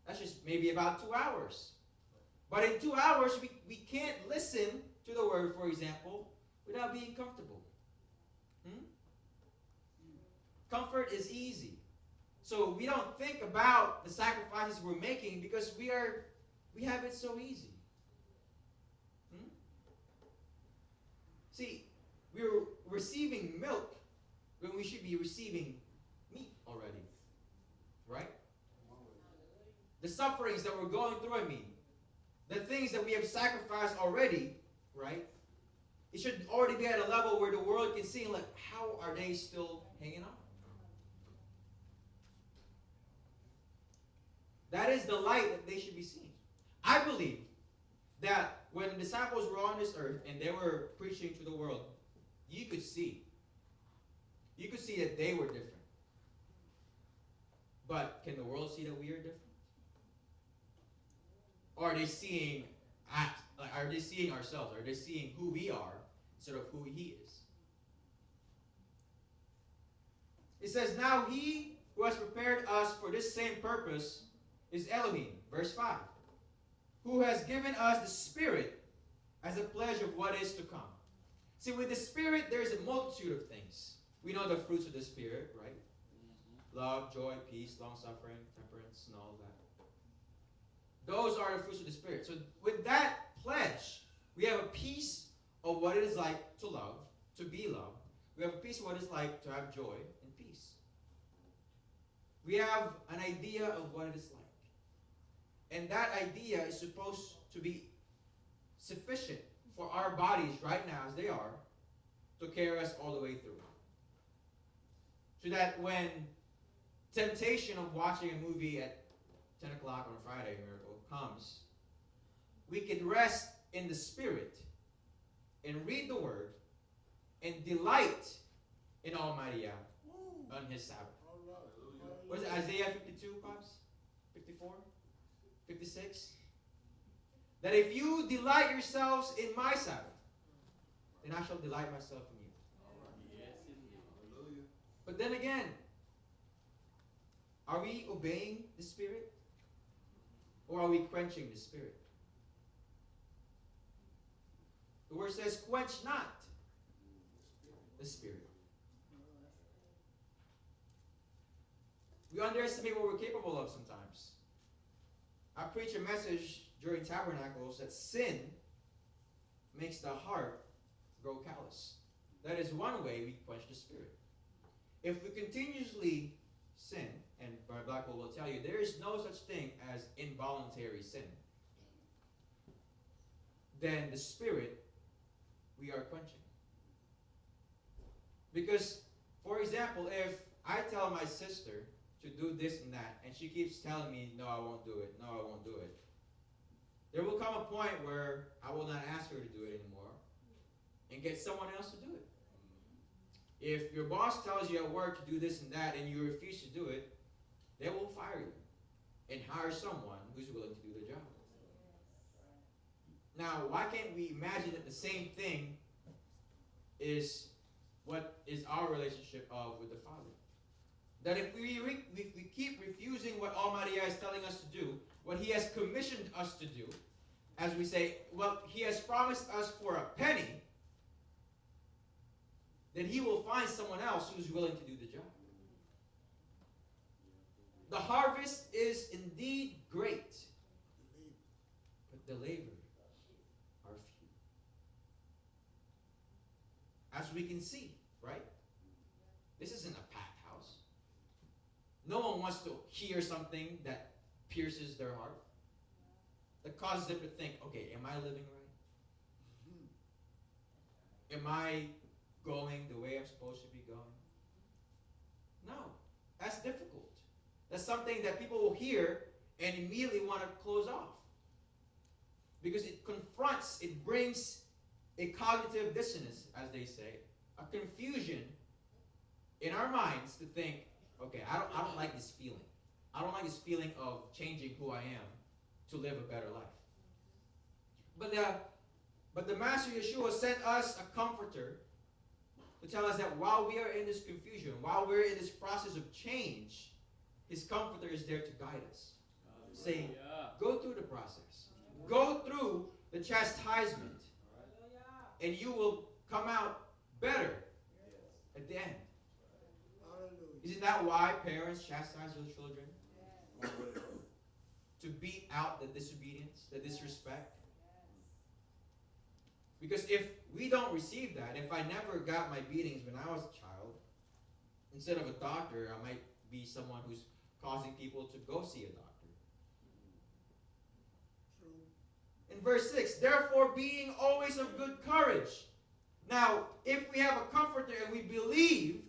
That's just maybe about 2 hours. But in 2 hours, we can't listen to the word, for example, without being comfortable. Comfort is easy. So we don't think about the sacrifices we're making because we have it so easy. See, we're receiving milk when we should be receiving meat already. Right? The sufferings that we're going through, the things that we have sacrificed already, right? It should already be at a level where the world can see, like, how are they still hanging on? That is the light that they should be seeing. I believe that when the disciples were on this earth and they were preaching to the world, you could see that they were different. But can the world see that we are different? Or are they seeing ourselves? Are they seeing who we are instead of who He is? It says, now He who has prepared us for this same purpose is Elohim, verse 5, who has given us the Spirit as a pledge of what is to come. See, with the Spirit, there's a multitude of things. We know the fruits of the Spirit, right? Love, joy, peace, long-suffering, temperance, and all that. Those are the fruits of the Spirit. So with that pledge, we have a piece of what it is like to love, to be loved. We have a piece of what it's like to have joy and peace. We have an idea of what it is like. And that idea is supposed to be sufficient for our bodies right now as they are to carry us all the way through. So that when temptation of watching a movie at 10 o'clock on a Friday, miracle, comes, we can rest in the Spirit and read the Word and delight in Almighty Yahweh on His Sabbath. What is it, Isaiah 52, Pops? 54? 56? That if you delight yourselves in my Sabbath, then I shall delight myself in you. Yes, indeed. But then again, are we obeying the Spirit? Or are we quenching the Spirit? The word says, quench not the Spirit. We underestimate what we're capable of sometimes. I preach a message during Tabernacles that sin makes the heart grow callous. That is one way we quench the Spirit. If we continuously sin, and Brother Blackwell will tell you, there is no such thing as involuntary sin, then the Spirit we are quenching. Because, for example, if I tell my sister to do this and that, and she keeps telling me, no, I won't do it, no, I won't do it, there will come a point where I will not ask her to do it anymore and get someone else to do it. If your boss tells you at work to do this and that and you refuse to do it, they will fire you and hire someone who's willing to do the job. Now, why can't we imagine that the same thing is what is our relationship with the Father? That if we keep refusing what Almighty Yahweh is telling us to do, what He has commissioned us to do, as we say, well, He has promised us for a penny, then He will find someone else who's willing to do the job. The harvest is indeed great, but the labor are few. As we can see, right? This isn't a packed house. No one wants to hear something that pierces their heart, that causes them to think, okay, am I living right? Am I going the way I'm supposed to be going? No, that's difficult. That's something that people will hear and immediately want to close off. Because it confronts, it brings a cognitive dissonance, as they say, a confusion in our minds to think, okay, I don't like this feeling. I don't like this feeling of changing who I am to live a better life. But the Master Yeshua sent us a comforter to tell us that while we are in this confusion, while we're in this process of change, His comforter is there to guide us. saying, go through the process. Go through the chastisement. And you will come out better at the end. Isn't that why parents chastise their children? To beat out the disobedience, the disrespect? Because if we don't receive that, if I never got my beatings when I was a child, instead of a doctor, I might be someone who's causing people to go see a doctor. In verse 6, therefore being always of good courage. Now, if we have a comforter and we believe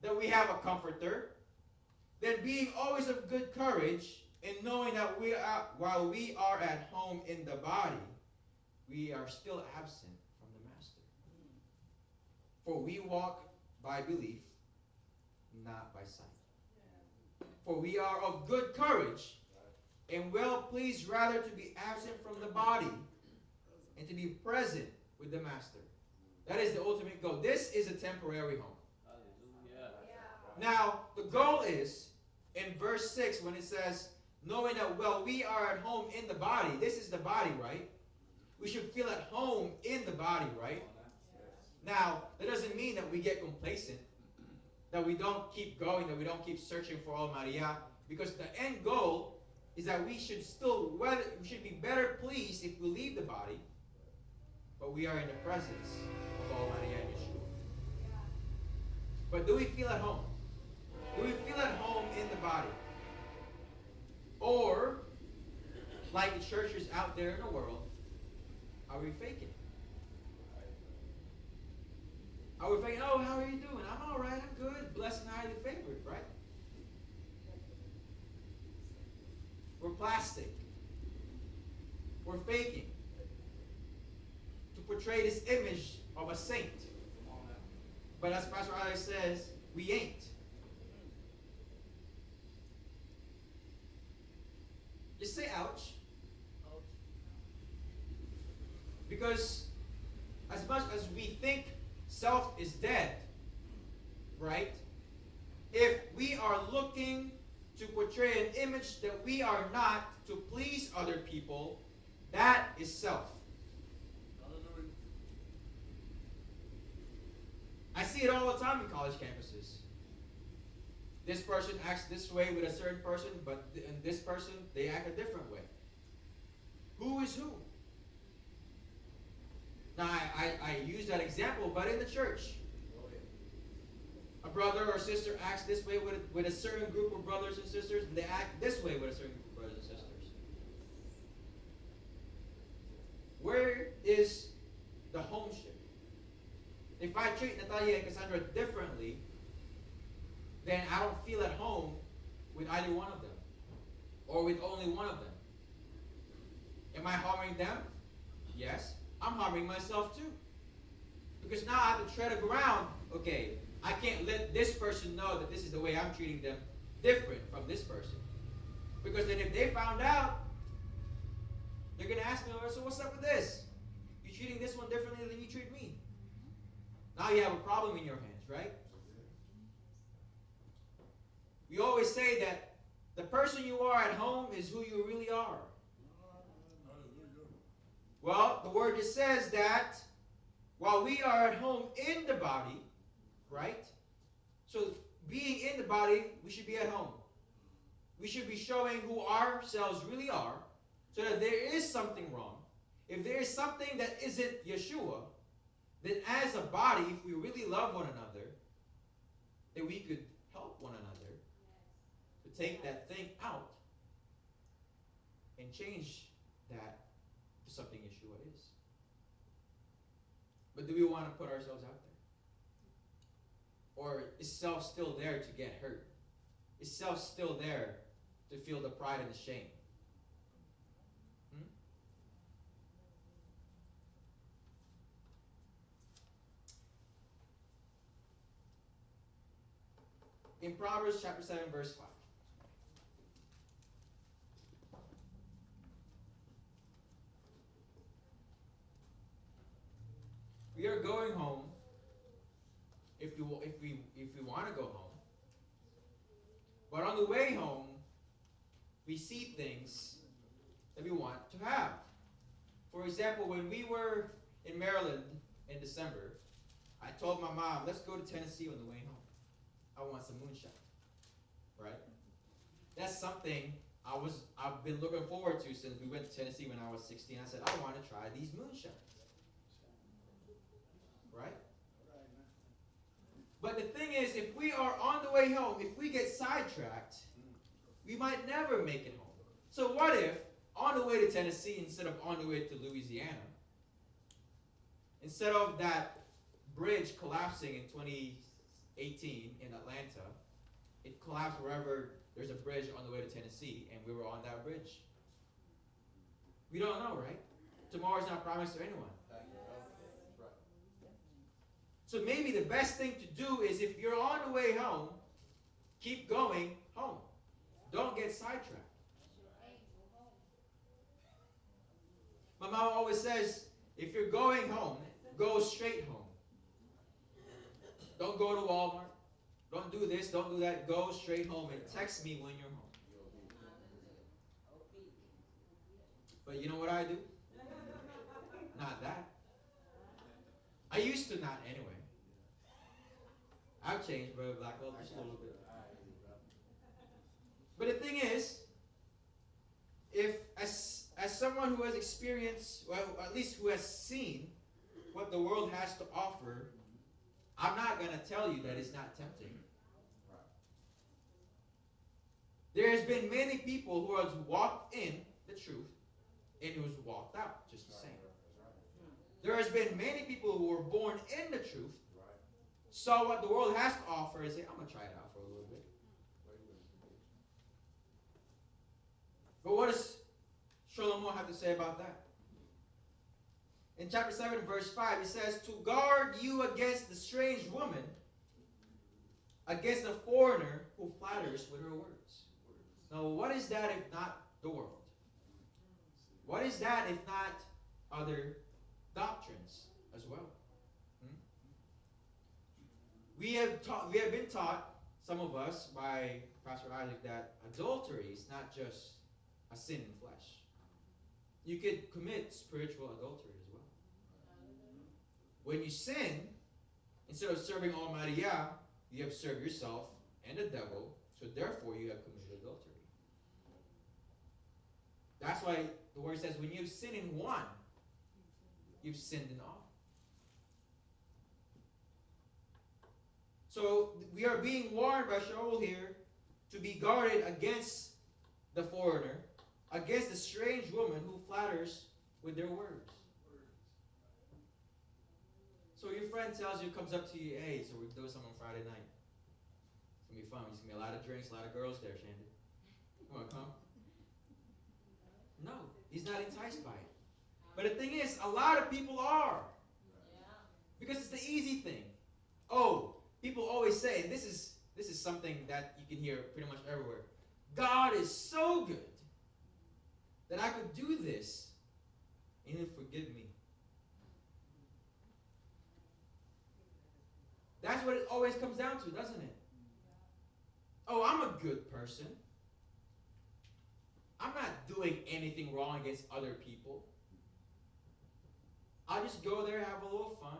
that we have a comforter, then being always of good courage and knowing that while we are at home in the body, we are still absent from the Master. For we walk by belief, not by sight. For we are of good courage and well pleased rather to be absent from the body and to be present with the Master. That is the ultimate goal. This is a temporary home. Now, the goal is, in verse 6, when it says, knowing that, well, we are at home in the body. This is the body, right? We should feel at home in the body, right? Now, that doesn't mean that we get complacent, that we don't keep going, that we don't keep searching for All Maria, because the end goal is that we should be better pleased if we leave the body, but we are in the presence of All Maria and Yeshua. But do we feel at home? Do we feel at home in the body? Or, like the churches out there in the world, are we faking? Are we faking, oh, how are you doing? I'm all right, I'm good. Blessed and highly favored, right? We're plastic. We're faking. To portray this image of a saint. But as Pastor Ali says, we ain't. Just say ouch. Because as much as we think self is dead, right? If we are looking to portray an image that we are not to please other people, that is self. I see it all the time in college campuses. This person acts this way with a certain person, but in this person, they act a different way. Who is who? Now, I use that example, but in the church. A brother or sister acts this way with a certain group of brothers and sisters, and they act this way with a certain group of brothers and sisters. Where is the homeship? If I treat Natalia and Cassandra differently, then I don't feel at home with either one of them, or with only one of them. Am I harming them? Yes. I'm harming myself too. Because now I have to tread a ground. Okay, I can't let this person know that this is the way I'm treating them different from this person. Because then if they found out, they're going to ask me, so what's up with this? You're treating this one differently than you treat me. Now you have a problem in your hands, right? We always say that the person you are at home is who you really are. Well, the word just says that while we are at home in the body, right? So being in the body, we should be at home. We should be showing who ourselves really are, so that there is something wrong. If there is something that isn't Yeshua, then as a body, if we really love one another, then we could help one another to take that thing out and change that to something Yeshua is. But do we want to put ourselves out there? Or is self still there to get hurt? Is self still there to feel the pride and the shame? In Proverbs chapter 7, verse 5. We are going home if we want to go home. But on the way home, we see things that we want to have. For example, when we were in Maryland in December, I told my mom, let's go to Tennessee on the way home. I want some moonshine. Right? That's something I've been looking forward to since we went to Tennessee when I was 16. I said, I want to try these moonshines. Right? But the thing is, if we are on the way home, if we get sidetracked, we might never make it home. So what if, on the way to Tennessee, instead of on the way to Louisiana, instead of that bridge collapsing in 2018 in Atlanta, it collapsed wherever there's a bridge on the way to Tennessee, and we were on that bridge. We don't know, right? Tomorrow's not promised to anyone. So maybe the best thing to do is, if you're on the way home, keep going home. Don't get sidetracked. My mom always says, if you're going home, go straight home. Don't go to Walmart. Don't do this, don't do that. Go straight home and text me when you're home. But you know what I do? Not that. I used to not anyway. I've changed, Brother Blackwell, just a little bit. But the thing is, if as someone who has experienced, well, at least who has seen what the world has to offer, I'm not going to tell you that it's not tempting. There has been many people who have walked in the truth and who has walked out just the same. There has been many people who were born in the truth, saw what the world has to offer, and say, I'm going to try it out for a little bit. But what does Solomon have to say about that? In chapter 7, verse 5, it says, to guard you against the strange woman, against the foreigner who flatters with her words. Now, what is that if not the world? What is that if not other doctrines as well? We have been taught, some of us, by Pastor Isaac, that adultery is not just a sin in flesh. You could commit spiritual adultery as well. When you sin, instead of serving Almighty Yah, you have served yourself and the devil, so therefore you have committed adultery. That's why the word says, when you've sinned in one, you've sinned in all. So we are being warned by Shaul here to be guarded against the foreigner, against the strange woman who flatters with their words. So your friend tells you, comes up to you, hey, so we're doing something on Friday night. It's going to be fun. There's going to be a lot of drinks, a lot of girls there, Shandy. You want to come? No, he's not enticed by it. But the thing is, a lot of people are. Because it's the easy thing. Oh, people always say, and this is something that you can hear pretty much everywhere. God is so good that I could do this and He'll forgive me. That's what it always comes down to, doesn't it? Oh, I'm a good person. I'm not doing anything wrong against other people. I'll just go there, have a little fun.